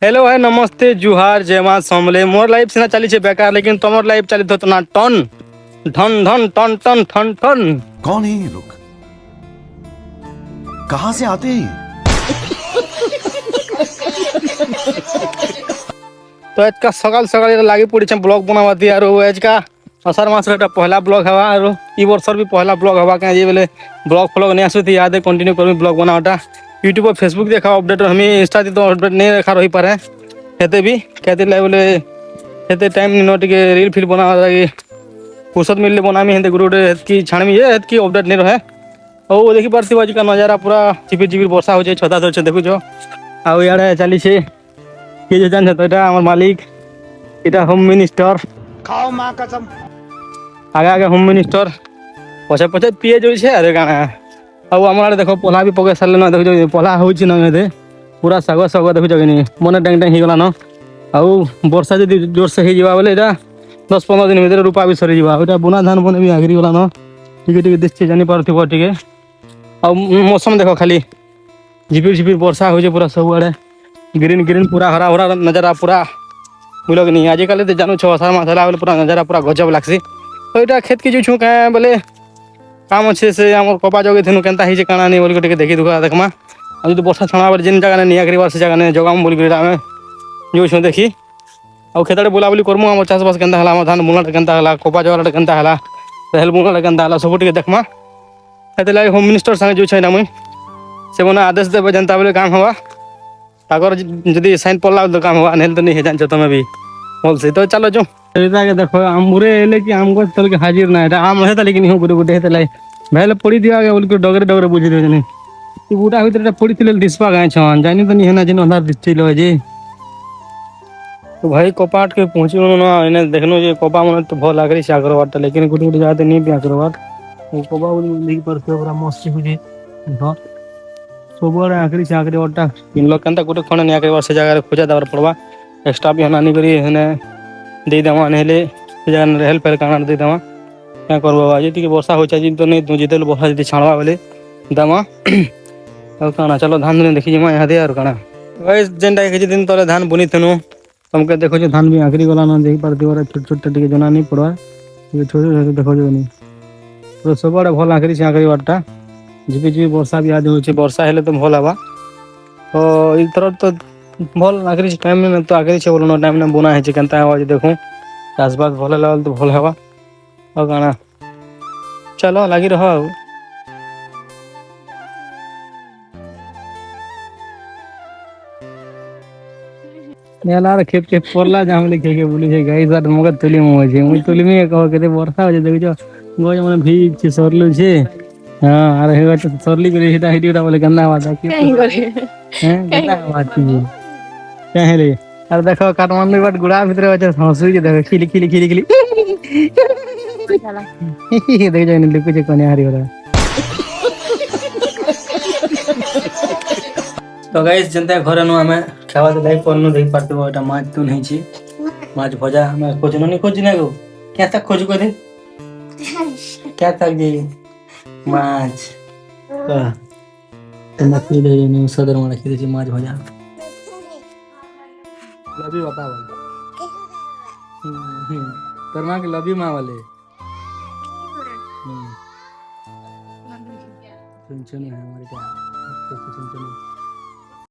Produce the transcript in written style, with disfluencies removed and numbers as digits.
Hello है नमस्ते जुहार जय मां समले मोर लाइफ सिना चली छे बेकार लेकिन तमोर लाइफ चली तो ना टन धन धन टन टन ठन ठन। कौन है ये लोग? कहां से आते हैं ये? तो आज का सकाल सकाल लागी पड़ी छे ब्लॉग बनावा दी आरो आज का असार मास रे पहला ब्लॉग हवा आरो ई वर्षर भी पहला ब्लॉग हवा का जे बेले ब्लॉग फ्लॉग नहीं आसुती याद है कंटिन्यू करमी ब्लॉग बनावटा यूट्यूब और फेसबुक देखा अपडेट हमें इंस्टा दी तो अपडेट नहीं रखा रही पारे हेते भी कहते ला बोले हेते टाइम नो टिके रील फिल बना लगी फुर्सत मिलले बनामी हेते ग्रुप की छाणमी है की अपडेट नहीं रहे ओ देखि पारती आज का नजारा पूरा चिपिर चिपिर वर्षा हो जाए छता धरछे देखु जो आ इयाडे चली छे के जे जान तो এটা আমার মালিক এটা হোম মিনিস্টার खाओ माँ कसम। आगे आगे होम मिनिस्टर पछे पछे पिए जो छे अरे गाना अब हमारे देखो पोला भी पके साले ना देखो जो पोला होछि न एते पूरा साग साग देखो जगनी मने टैंग टैंग ही गला न आउ वर्षा जदी जोर से ही जीवा बोले एटा 10-15 दिन भीतर रूपा भी सरी जीवा ओटा बुना धान बने भी आगरी गला न टिके टिके दिसछे जानि पारथिबो टिके आ मौसम देखो खाली झिपिर झिपिर वर्षा होजे पूरा सब आड़े ग्रीन ग्रीन पूरा हरा भरा नजारा पूरा बुलग नहीं आजिकल तो जानू छो असार मास बोले पूरा नजारा पूरा गजब लागसी तो यहाँ खेत की जो क्या बोले काम अच्छे से आम कपा जगे थेनु केनता ही काना नहीं बोल के देखी दुखा देखमा अब जो वर्षा छाणा बार जिन जगह नहीं आखिरी बार से जगह नहीं जगाम बोल के आम जो देखी और खेतड़े बुलाबुली करमु आम चाषबास केनता हला धान बुनाटा केनता हला कपा जगाटा केनता हला रेहल बुनाटा केनता हला सब टिके देखमा हेते लागे होम मिनिस्टर संगे जो छै ना मुई से मने आदेश देबे जनता बोले काम हवा अगर जदि साइन पड़ला तो काम हुआ नहीं तो नहीं जान तुम्हें भी बोल से तो चलो जो के देखो आमरे एले कि आम गछ तल के हाजिर ना है आम हेता लेकिन हो गुडे गुडे हेता लाई भेले पड़ी दिया के बोल के डगरे डगरे बुझी दे जनी ई बूटा भीतर पड़ी थिले दिसपा गाय छन जानी तो नहीं है ना जिन अंधार दिसचिलो जी तो भाई कपाट के पहुंची ना इने देखनो जे कपा मन तो भल लागरी से अग्रवाट लेकिन गुडे गुडे जाते नहीं भी अग्रवाट वो कपा बोली देखि पर पूरा मस्त बुझी हां सबरे आखिरी से आखिरी ओटा इन लोग कंता गुटे खण नहीं आखिरी वर्ष जगह खोजा दवर पड़वा एक्स्ट्रा भी हनानी करी हने दे देवा नेले जगह हेल्प कर काना दे देवा क्या करबो आज टिके वर्षा हो चाहि तो नहीं तू जितेल वर्षा जदी छाणवा बोले दमा और काना चलो धान ने देखि जमा यहाँ दे और काना गाइस जेंडा के दिन तोरे धान बुनी थनु तुमके देखो जो धान भी आखिरी वाला ना देख पर दिवर छोट छोट टिके जना नहीं पड़वा ये छोटे छोटे देखो जो नहीं तो सबरे भल आखिरी से आखिरी वाटा झिपि झिपि वर्षा भी आज होचे वर्षा हेले तो भल हवा तो इधर तो भल आखिरी टाइम में तो आखिरी से बोलनो टाइम में बुना है केनता आवाज देखो चाषबास भल लागल तो भल हवा और गाना चलो लगी रहो नेलार खेत के परला जाम लिखे के बोली छै गाइस आर मगर तुली मो छै मुई तुली में कहो के वर्षा हो जे देख जो गोज मन भीज छै सरलु छै हां अरे हेगा तो सरली करे हिटा हिटा बोले गंदा बात है कहीं करे हैं गंदा बात की कहे रे अरे देखो काठमांडू बाट गुड़ा भीतर আছে हंसु के देखो खिली खिली खिली खिली देख जाए नहीं लिखो जे कोने हारी वाला तो गाइस जनता घरे नु हमें खावा दे लाइक करनु देख पारतो एटा माछ तो नहीं छी माछ भजा हमें खोजनो नहीं खोज ना गो क्या तक खोज को दे क्या तक जी माछ नकली दे नु सदर में रखी दे माछ भजा लभी बापा वाले तरमा के लभी मां वाले सुन है हमारे क्या सुन